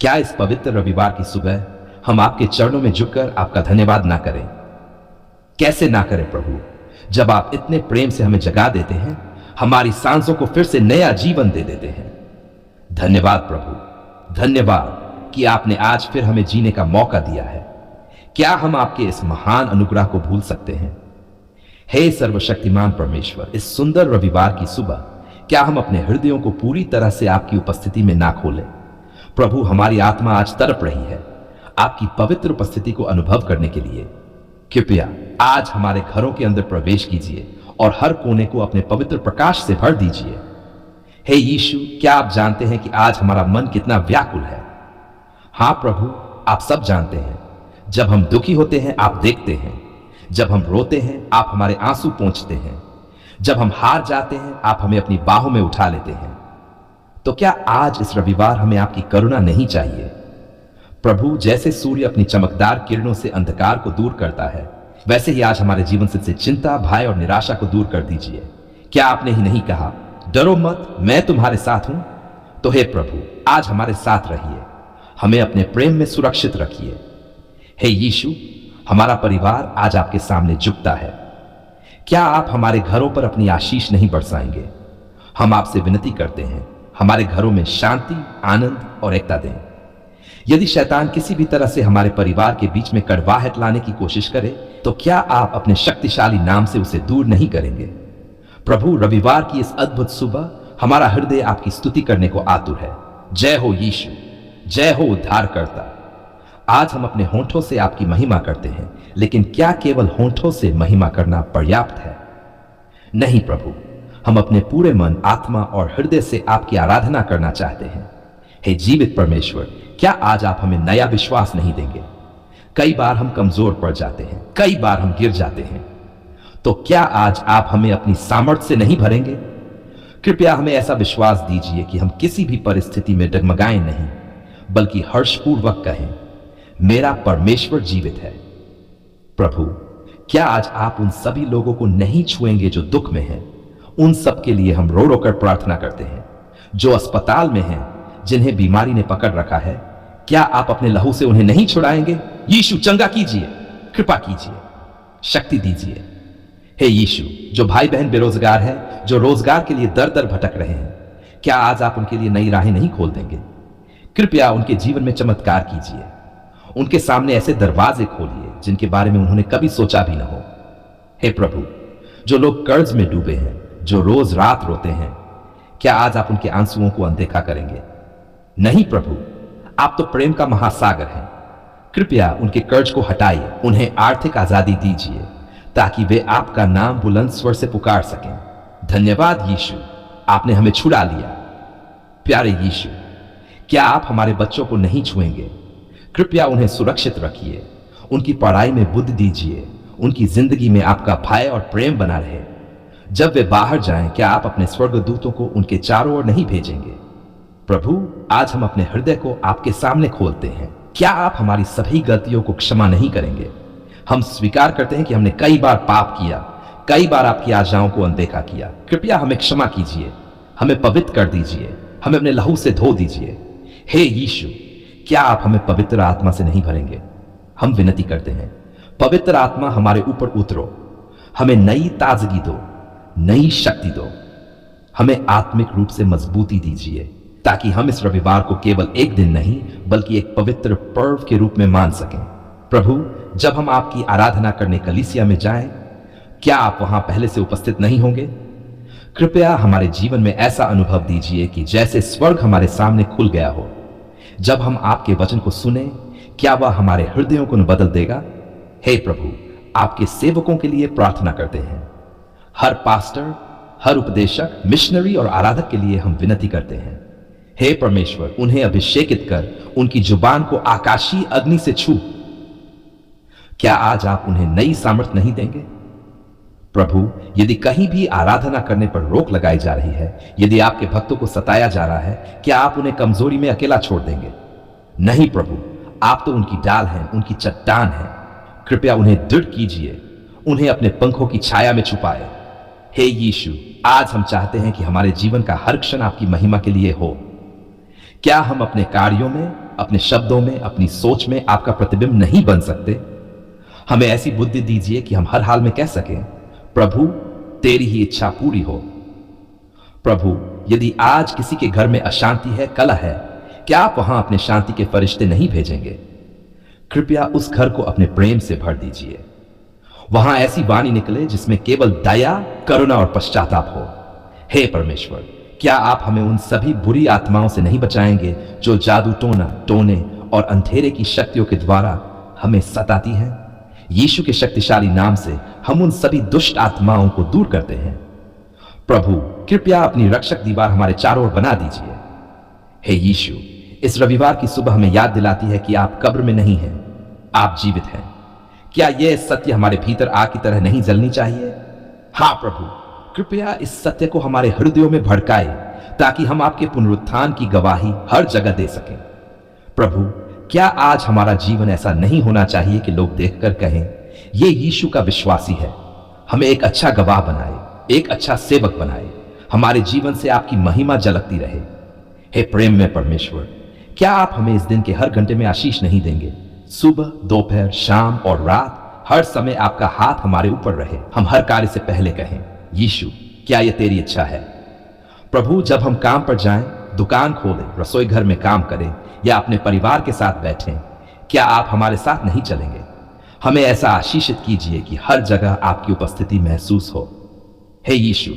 क्या इस पवित्र रविवार की सुबह हम आपके चरणों में झुककर आपका धन्यवाद ना करें? कैसे ना करें प्रभु, जब आप इतने प्रेम से हमें जगा देते हैं, हमारी सांसों को फिर से नया जीवन दे देते हैं। धन्यवाद प्रभु, धन्यवाद कि आपने आज फिर हमें जीने का मौका दिया है। क्या हम आपके इस महान अनुग्रह को भूल सकते हैं? हे सर्वशक्तिमान परमेश्वर, इस सुंदर रविवार की सुबह क्या हम अपने हृदयों को पूरी तरह से आपकी उपस्थिति में ना खोलें? प्रभु, हमारी आत्मा आज तड़प रही है आपकी पवित्र उपस्थिति को अनुभव करने के लिए। कृपया आज हमारे घरों के अंदर प्रवेश कीजिए और हर कोने को अपने पवित्र प्रकाश से भर दीजिए। हे यीशु, क्या आप जानते हैं कि आज हमारा मन कितना व्याकुल है? हां प्रभु, आप सब जानते हैं। जब हम दुखी होते हैं आप देखते हैं, जब हम रोते हैं आप हमारे आंसू पोंछते हैं, जब हम हार जाते हैं आप हमें अपनी बाहों में उठा लेते हैं। तो क्या आज इस रविवार हमें आपकी करुणा नहीं चाहिए? प्रभु, जैसे सूर्य अपनी चमकदार किरणों से अंधकार को दूर करता है, वैसे ही आज हमारे जीवन से चिंता, भय और निराशा को दूर कर दीजिए। क्या आपने ही नहीं कहा, डरो मत, मैं तुम्हारे साथ हूं? तो हे प्रभु, आज हमारे साथ रहिए, हमें अपने प्रेम में सुरक्षित रखिए। हे यीशु, हमारा परिवार आज आपके सामने झुकता है। क्या आप हमारे घरों पर अपनी आशीष नहीं बरसाएंगे? हम आपसे विनती करते हैं, हमारे घरों में शांति, आनंद और एकता दें। यदि शैतान किसी भी तरह से हमारे परिवार के बीच में कड़वाहट लाने की कोशिश करे, तो क्या आप अपने शक्तिशाली नाम से उसे दूर नहीं करेंगे? प्रभु, रविवार की इस अद्भुत सुबह हमारा हृदय आपकी स्तुति करने को आतुर है। जय हो यीशु, जय हो उद्धारकर्ता। आज हम अपने होंठों से आपकी महिमा करते हैं, लेकिन क्या केवल होंठों से महिमा करना पर्याप्त है? नहीं प्रभु, हम अपने पूरे मन, आत्मा और हृदय से आपकी आराधना करना चाहते हैं। हे जीवित परमेश्वर, क्या आज आप हमें नया विश्वास नहीं देंगे? कई बार हम कमजोर पड़ जाते हैं, कई बार हम गिर जाते हैं, तो क्या आज आप हमें अपनी सामर्थ्य से नहीं भरेंगे? कृपया हमें ऐसा विश्वास दीजिए कि हम किसी भी परिस्थिति में डगमगाएं नहीं, बल्कि हर्षपूर्वक कहें, मेरा परमेश्वर जीवित है। प्रभु, क्या आज आप उन सभी लोगों को नहीं छुएंगे जो दुख में हैं? उन सब के लिए हम रो रो कर प्रार्थना करते हैं, जो अस्पताल में हैं, जिन्हें बीमारी ने पकड़ रखा है। क्या आप अपने लहू से उन्हें नहीं छुड़ाएंगे? यीशु, चंगा कीजिए, कृपा कीजिए, शक्ति दीजिए। हे यीशु, जो भाई बहन बेरोजगार हैं, जो रोजगार के लिए दर दर भटक रहे हैं, क्या आज आप उनके लिए नई राहें नहीं खोल देंगे? कृपया उनके जीवन में चमत्कार कीजिए, उनके सामने ऐसे दरवाजे खोलिए जिनके बारे में उन्होंने कभी सोचा भी न हो। हे प्रभु, जो लोग कर्ज में डूबे हैं, जो रोज रात रोते हैं, क्या आज आप उनके आंसुओं को अनदेखा करेंगे? नहीं प्रभु, आप तो प्रेम का महासागर हैं। कृपया उनके कर्ज को हटाइए, उन्हें आर्थिक आजादी दीजिए, ताकि वे आपका नाम बुलंद स्वर से पुकार सकें। धन्यवाद यीशु, आपने हमें छुड़ा लिया। प्यारे यीशु, क्या आप हमारे बच्चों को नहीं छुएंगे? कृपया उन्हें सुरक्षित रखिए, उनकी पढ़ाई में बुद्धि दीजिए, उनकी जिंदगी में आपका भय और प्रेम बना रहे। जब वे बाहर जाएं, क्या आप अपने स्वर्गदूतों को उनके चारों ओर नहीं भेजेंगे? प्रभु, आज हम अपने हृदय को आपके सामने खोलते हैं। क्या आप हमारी सभी गलतियों को क्षमा नहीं करेंगे? हम स्वीकार करते हैं कि हमने कई बार पाप किया, कई बार आपकी आज्ञाओं को अनदेखा किया। कृपया हमें क्षमा कीजिए, हमें पवित्र कर दीजिए, हमें अपने लहू से धो दीजिए। हे यीशु, क्या आप हमें पवित्र आत्मा से नहीं भरेंगे? हम विनती करते हैं, पवित्र आत्मा हमारे ऊपर उतरो, हमें नई ताजगी दो, नई शक्ति दो, हमें आत्मिक रूप से मजबूती दीजिए, ताकि हम इस रविवार को केवल एक दिन नहीं, बल्कि एक पवित्र पर्व के रूप में मान सकें। प्रभु, जब हम आपकी आराधना करने कलीसिया में जाएं, क्या आप वहां पहले से उपस्थित नहीं होंगे? कृपया हमारे जीवन में ऐसा अनुभव दीजिए कि जैसे स्वर्ग हमारे सामने खुल गया हो। जब हम आपके वचन को सुने, क्या वह हमारे हृदयों को बदल देगा? हे प्रभु, आपके सेवकों के लिए प्रार्थना करते हैं। हर पास्टर, हर उपदेशक, मिशनरी और आराधक के लिए हम विनती करते हैं। हे परमेश्वर, उन्हें अभिषेकित कर उनकी जुबान को आकाशीय अग्नि से छू। क्या आज आप उन्हें नई सामर्थ्य नहीं देंगे? प्रभु, यदि कहीं भी आराधना करने पर रोक लगाई जा रही है, यदि आपके भक्तों को सताया जा रहा है, क्या आप उन्हें कमजोरी में अकेला छोड़ देंगे? नहीं प्रभु, आप तो उनकी डाल हैं, उनकी चट्टान हैं। कृपया उन्हें दृढ़ कीजिए, उन्हें अपने पंखों की छाया में छुपाए। हे यीशु, आज हम चाहते हैं कि हमारे जीवन का हर क्षण आपकी महिमा के लिए हो। क्या हम अपने कार्यों में, अपने शब्दों में, अपनी सोच में आपका प्रतिबिंब नहीं बन सकते? हमें ऐसी बुद्धि दीजिए कि हम हर हाल में कह सकें, प्रभु तेरी ही इच्छा पूरी हो। प्रभु, यदि आज किसी के घर में अशांति है, कलह है, क्या आप वहां अपने शांति के फरिश्ते नहीं भेजेंगे? कृपया उस घर को अपने प्रेम से भर दीजिए। वहां ऐसी वाणी निकले जिसमें केवल दया, करुणा और पश्चाताप हो। हे परमेश्वर, क्या आप हमें उन सभी बुरी आत्माओं से नहीं बचाएंगे जो जादू टोने और अंधेरे की शक्तियों के द्वारा हमें सताती हैं? यीशु के शक्तिशाली नाम से हम उन सभी दुष्ट आत्माओं को दूर करते हैं। प्रभु, कृपया अपनी रक्षक दीवार हमारे चारों ओर बना दीजिए। हे यीशु, इस रविवार की सुबह हमें याद दिलाती है कि आप कब्र में नहीं हैं, आप जीवित हैं। क्या यह सत्य हमारे भीतर आग की तरह नहीं जलनी चाहिए? हाँ प्रभु, कृपया इस सत्य को हमारे हृदयों में भड़काए ताकि हम आपके पुनरुत्थान की गवाही हर जगह दे सकें। प्रभु, क्या आज हमारा जीवन ऐसा नहीं होना चाहिए कि लोग देखकर कहें, यह यीशु का विश्वासी है। हमें एक अच्छा गवाह बनाए, एक अच्छा सेवक बनाए, हमारे जीवन से आपकी महिमा झलकती रहे। हे प्रेम में परमेश्वर, क्या आप हमें इस दिन के हर घंटे में आशीष नहीं देंगे? सुबह, दोपहर, शाम और रात, हर समय आपका हाथ हमारे ऊपर रहे। हम हर कार्य से पहले कहें, यीशु क्या यह तेरी इच्छा है? प्रभु, जब हम काम पर जाएं, दुकान खोलें, रसोई घर में काम करें या अपने परिवार के साथ बैठें, क्या आप हमारे साथ नहीं चलेंगे? हमें ऐसा आशीषित कीजिए कि हर जगह आपकी उपस्थिति महसूस हो। हे यीशु,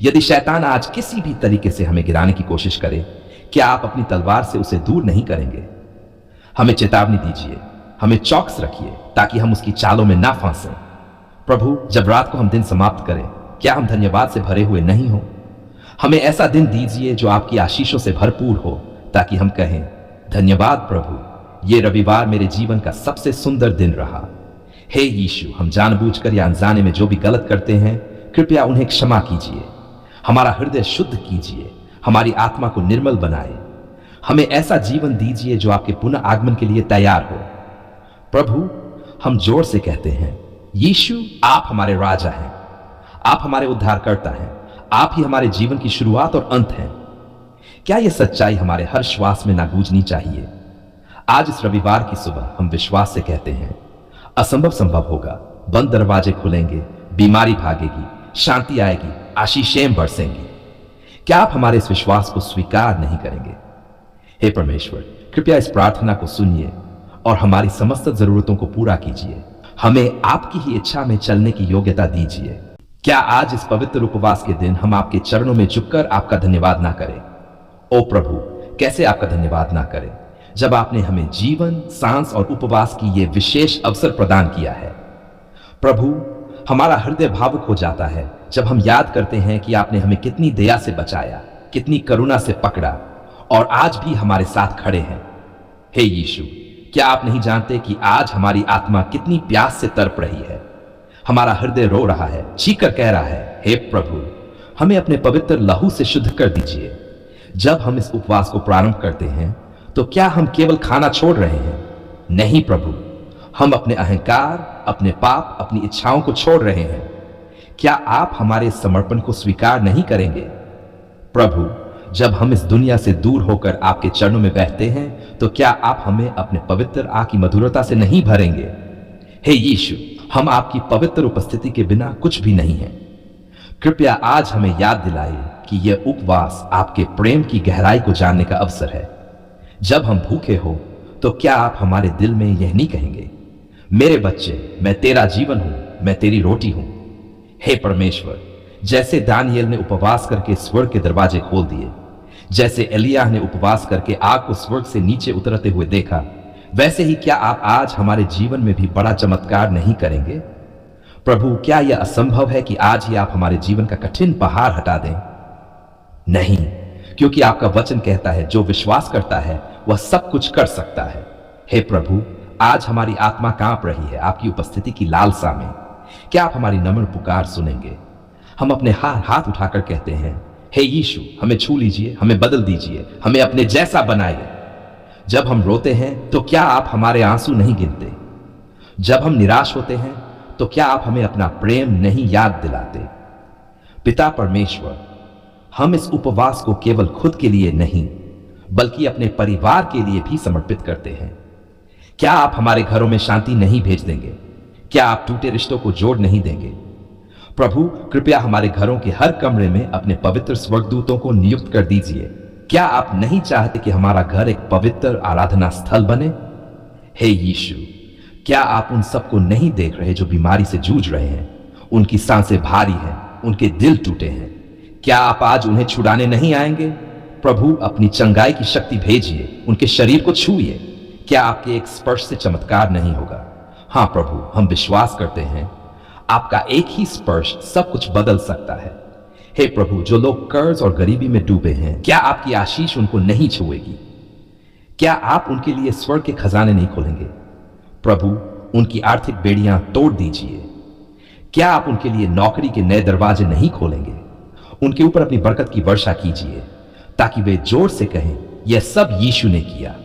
यदि शैतान आज किसी भी तरीके से हमें गिराने की कोशिश करे, क्या आप अपनी तलवार से उसे दूर नहीं करेंगे? हमें चेतावनी दीजिए, हमें चौकस रखिए ताकि हम उसकी चालों में ना फंसें। प्रभु, जब रात को हम दिन समाप्त करें, क्या हम धन्यवाद से भरे हुए नहीं हो? हमें ऐसा दिन दीजिए जो आपकी आशीषों से भरपूर हो ताकि हम कहें, धन्यवाद प्रभु, ये रविवार मेरे जीवन का सबसे सुंदर दिन रहा। हे यीशु, हम जानबूझकर या अनजाने में जो भी गलत करते हैं, कृपया उन्हें क्षमा कीजिए। हमारा हृदय शुद्ध कीजिए, हमारी आत्मा को निर्मल बनाए। हमें ऐसा जीवन दीजिए जो आपके पुनः आगमन के लिए तैयार हो। प्रभु, हम जोर से कहते हैं, यीशु आप हमारे राजा हैं, आप हमारे उद्धारकर्ता हैं, आप ही हमारे जीवन की शुरुआत और अंत हैं। क्या यह सच्चाई हमारे हर श्वास में ना गूंजनी चाहिए? आज इस रविवार की सुबह हम विश्वास से कहते हैं, असंभव संभव होगा, बंद दरवाजे खुलेंगे, बीमारी भागेगी, शांति आएगी, आशीषें बरसेंगी। क्या आप हमारे इस विश्वास को स्वीकार नहीं करेंगे? हे परमेश्वर, कृपया इस प्रार्थना को सुनिए और हमारी समस्त जरूरतों को पूरा कीजिए। हमें आपकी ही इच्छा में चलने की योग्यता दीजिए। क्या आज इस पवित्र उपवास के दिन हम आपके चरणों में झुककर आपका धन्यवाद ना करें? ओ प्रभु, कैसे आपका धन्यवाद ना करें जब आपने हमें जीवन, सांस और उपवास की ये विशेष अवसर प्रदान किया है। प्रभु, हमारा हृदय भावुक हो जाता है जब हम याद करते हैं कि आपने हमें कितनी दया से बचाया, कितनी करुणा से पकड़ा और आज भी हमारे साथ खड़े हैं। हे यीशु, क्या आप नहीं जानते कि आज हमारी आत्मा कितनी प्यास से तड़प रही है? हमारा हृदय रो रहा है, चीखकर कह रहा है, हे प्रभु, हमें अपने पवित्र लहू से शुद्ध कर दीजिए। जब हम इस उपवास को प्रारंभ करते हैं तो क्या हम केवल खाना छोड़ रहे हैं? नहीं प्रभु, हम अपने अहंकार, अपने पाप, अपनी इच्छाओं को छोड़ रहे हैं। क्या आप हमारे समर्पण को स्वीकार नहीं करेंगे? प्रभु, जब हम इस दुनिया से दूर होकर आपके चरणों में बैठते हैं तो क्या आप हमें अपने पवित्र आह की मधुरता से नहीं भरेंगे? हे यीशु, हम आपकी पवित्र उपस्थिति के बिना कुछ भी नहीं हैं। कृपया आज हमें याद दिलाए कि यह उपवास आपके प्रेम की गहराई को जानने का अवसर है। जब हम भूखे हो तो क्या आप हमारे दिल में यह नहीं कहेंगे, मेरे बच्चे, मैं तेरा जीवन हूं, मैं तेरी रोटी हूं। हे परमेश्वर, जैसे दानियेल ने उपवास करके स्वर्ग के दरवाजे खोल दिए, जैसे एलिय्याह ने उपवास करके आग को स्वर्ग से नीचे उतरते हुए देखा, वैसे ही क्या आप आज हमारे जीवन में भी बड़ा चमत्कार नहीं करेंगे? प्रभु, क्या यह असंभव है कि आज ही आप हमारे जीवन का कठिन पहाड़ हटा दें? नहीं, क्योंकि आपका वचन कहता है, जो विश्वास करता है वह सब कुछ कर सकता है। हे प्रभु, आज हमारी आत्मा कांप रही है आपकी उपस्थिति की लालसा में। क्या आप हमारी नम्र पुकार सुनेंगे? हम अपने हाथ उठाकर कहते हैं, हे यीशु, हमें छू लीजिए, हमें बदल दीजिए, हमें अपने जैसा बनाइए। जब हम रोते हैं तो क्या आप हमारे आंसू नहीं गिनते? जब हम निराश होते हैं तो क्या आप हमें अपना प्रेम नहीं याद दिलाते? पिता परमेश्वर, हम इस उपवास को केवल खुद के लिए नहीं बल्कि अपने परिवार के लिए भी समर्पित करते हैं। क्या आप हमारे घरों में शांति नहीं भेज देंगे? क्या आप टूटे रिश्तों को जोड़ नहीं देंगे? प्रभु, कृपया हमारे घरों के हर कमरे में अपने पवित्र स्वर्गदूतों को नियुक्त कर दीजिए। क्या आप नहीं चाहते कि हमारा घर एक पवित्र आराधना स्थल बने? हे यीशु, क्या आप उन सबको नहीं देख रहे जो बीमारी से जूझ रहे हैं? उनकी सांसें भारी हैं, उनके दिल टूटे हैं। क्या आप आज उन्हें छुड़ाने नहीं आएंगे? प्रभु, अपनी चंगाई की शक्ति भेजिए, उनके शरीर को छूइए। क्या आपके एक स्पर्श से चमत्कार नहीं होगा? हाँ प्रभु, हम विश्वास करते हैं आपका एक ही स्पर्श सब कुछ बदल सकता है। हे प्रभु, जो लोग कर्ज और गरीबी में डूबे हैं, क्या आपकी आशीष उनको नहीं छुएगी? क्या आप उनके लिए स्वर्ग के खजाने नहीं खोलेंगे? प्रभु, उनकी आर्थिक बेड़ियां तोड़ दीजिए। क्या आप उनके लिए नौकरी के नए दरवाजे नहीं खोलेंगे? उनके ऊपर अपनी बरकत की वर्षा कीजिए ताकि वे जोर से कहें, यह सब यीशु ने किया।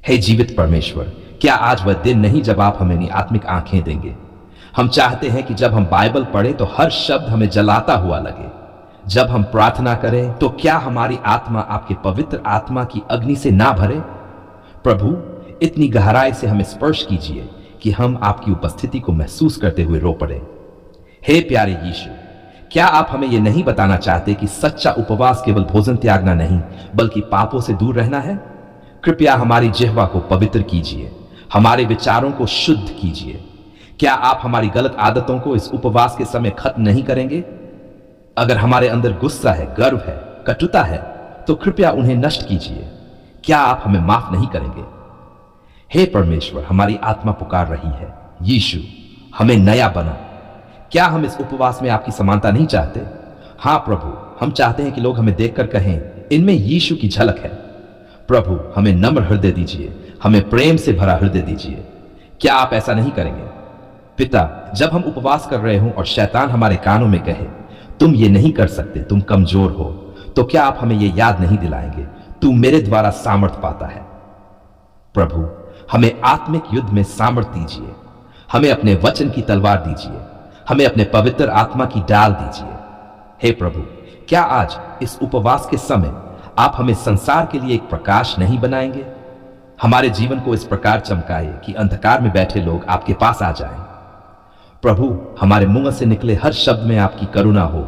हे जीवित परमेश्वर, क्या आज वह दिन नहीं जब आप हमें आत्मिक आंखें देंगे? हम चाहते हैं कि जब हम बाइबल पढ़ें तो हर शब्द हमें जलाता हुआ लगे। जब हम प्रार्थना करें तो क्या हमारी आत्मा आपके पवित्र आत्मा की अग्नि से ना भरे? प्रभु, इतनी गहराई से हमें स्पर्श कीजिए कि हम आपकी उपस्थिति को महसूस करते हुए रो पड़े। हे प्यारे यीशु, क्या आप हमें यह नहीं बताना चाहते कि सच्चा उपवास केवल भोजन त्यागना नहीं बल्कि पापों से दूर रहना है? कृपया हमारी जिह्वा को पवित्र कीजिए, हमारे विचारों को शुद्ध कीजिए। क्या आप हमारी गलत आदतों को इस उपवास के समय खत्म नहीं करेंगे? अगर हमारे अंदर गुस्सा है, गर्व है, कटुता है, तो कृपया उन्हें नष्ट कीजिए। क्या आप हमें माफ नहीं करेंगे? हे परमेश्वर, हमारी आत्मा पुकार रही है, यीशु हमें नया बना। क्या हम इस उपवास में आपकी समानता नहीं चाहते? हाँ प्रभु, हम चाहते हैं कि लोग हमें देखकर कहें, इनमें यीशु की झलक है। प्रभु, हमें नम्र हृदय दीजिए, हमें प्रेम से भरा हृदय दीजिए। क्या आप ऐसा नहीं करेंगे? पिता, जब हम उपवास कर रहे हों और शैतान हमारे कानों में कहे, तुम ये नहीं कर सकते, तुम कमजोर हो, तो क्या आप हमें यह याद नहीं दिलाएंगे, तू मेरे द्वारा सामर्थ पाता है? प्रभु, हमें आत्मिक युद्ध में सामर्थ दीजिए, हमें अपने वचन की तलवार दीजिए, हमें अपने पवित्र आत्मा की डाल दीजिए। हे प्रभु, क्या आज इस उपवास के समय आप हमें संसार के लिए एक प्रकाश नहीं बनाएंगे? हमारे जीवन को इस प्रकार चमकाए कि अंधकार में बैठे लोग आपके पास आ जाएं। प्रभु, हमारे मुंह से निकले हर शब्द में आपकी करुणा हो,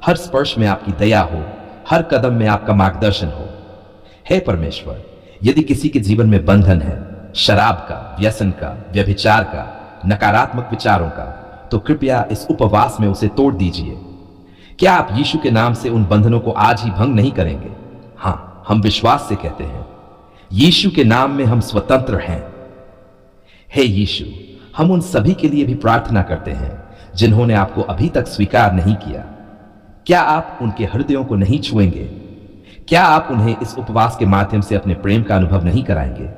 हर स्पर्श में आपकी दया हो, हर कदम में आपका मार्गदर्शन हो। हे परमेश्वर, यदि किसी के जीवन में बंधन है, शराब का, व्यसन का, व्यभिचार का, नकारात्मक विचारों का, तो कृपया इस उपवास में उसे तोड़ दीजिए। क्या आप यीशु के नाम से उन बंधनों को आज ही भंग नहीं करेंगे? हाँ, हम विश्वास से कहते हैं, यीशु के नाम में हम स्वतंत्र हैं। हे यीशु, हम उन सभी के लिए भी प्रार्थना करते हैं जिन्होंने आपको अभी तक स्वीकार नहीं किया। क्या आप उनके हृदयों को नहीं छुएंगे? क्या आप उन्हें इस उपवास के माध्यम से अपने प्रेम का अनुभव नहीं कराएंगे?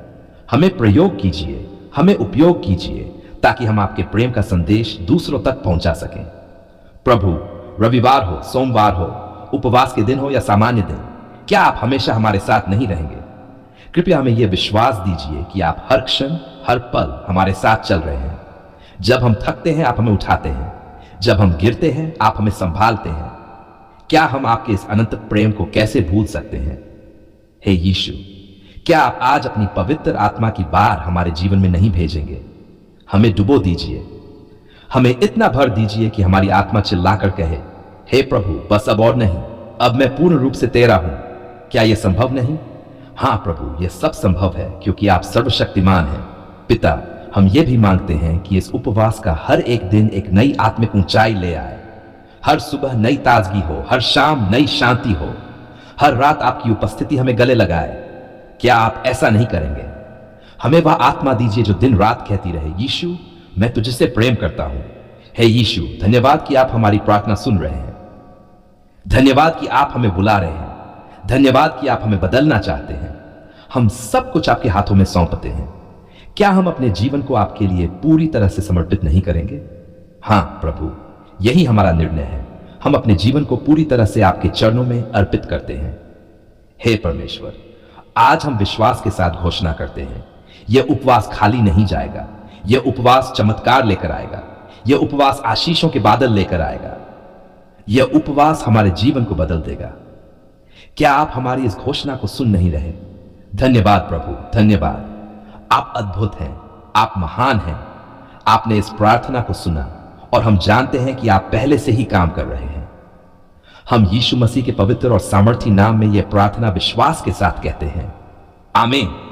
हमें प्रयोग कीजिए, हमें उपयोग कीजिए ताकि हम आपके प्रेम का संदेश दूसरों तक पहुंचा सकें। प्रभु, रविवार हो, सोमवार हो, उपवास के दिन हो या सामान्य दिन, क्या आप हमेशा हमारे साथ नहीं रहेंगे? कृपया हमें यह विश्वास दीजिए कि आप हर क्षण, हर पल हमारे साथ चल रहे हैं। जब हम थकते हैं, आप हमें उठाते हैं। जब हम गिरते हैं, आप हमें संभालते हैं। क्या हम आपके इस अनंत प्रेम को कैसे भूल सकते हैं? हे यीशु, क्या आप आज अपनी पवित्र आत्मा की बार हमारे जीवन में नहीं भेजेंगे? हमें डुबो दीजिए, हमें इतना भर दीजिए कि हमारी आत्मा चिल्लाकर कहे, हे प्रभु, बस अब और नहीं, अब मैं पूर्ण रूप से तेरा हूं। क्या यह संभव नहीं? हाँ प्रभु, यह सब संभव है क्योंकि आप सर्वशक्तिमान हैं। पिता, हम ये भी मांगते हैं कि इस उपवास का हर एक दिन एक नई आत्मिक ऊंचाई ले आए। हर सुबह नई ताजगी हो, हर शाम नई शांति हो, हर रात आपकी उपस्थिति हमें गले लगाए। क्या आप ऐसा नहीं करेंगे? हमें वह आत्मा दीजिए जो दिन रात कहती रहे, यीशु मैं तुझसे प्रेम करता हूं। हे यीशु, धन्यवाद कि आप हमारी प्रार्थना सुन रहे हैं। धन्यवाद कि आप हमें बुला रहे हैं। धन्यवाद कि आप हमें बदलना चाहते हैं। हम सब कुछ आपके हाथों में सौंपते हैं। क्या हम अपने जीवन को आपके लिए पूरी तरह से समर्पित नहीं करेंगे? हाँ प्रभु, यही हमारा निर्णय है। हम अपने जीवन को पूरी तरह से आपके चरणों में अर्पित करते हैं। हे परमेश्वर, आज हम विश्वास के साथ घोषणा करते हैं, यह उपवास खाली नहीं जाएगा। यह उपवास चमत्कार लेकर आएगा। यह उपवास आशीषों के बादल लेकर आएगा। यह उपवास हमारे जीवन को बदल देगा। क्या आप हमारी इस घोषणा को सुन नहीं रहे? धन्यवाद प्रभु, धन्यवाद। आप अद्भुत हैं, आप महान हैं। आपने इस प्रार्थना को सुना और हम जानते हैं कि आप पहले से ही काम कर रहे हैं। हम यीशु मसीह के पवित्र और सामर्थी नाम में यह प्रार्थना विश्वास के साथ कहते हैं, आमीन।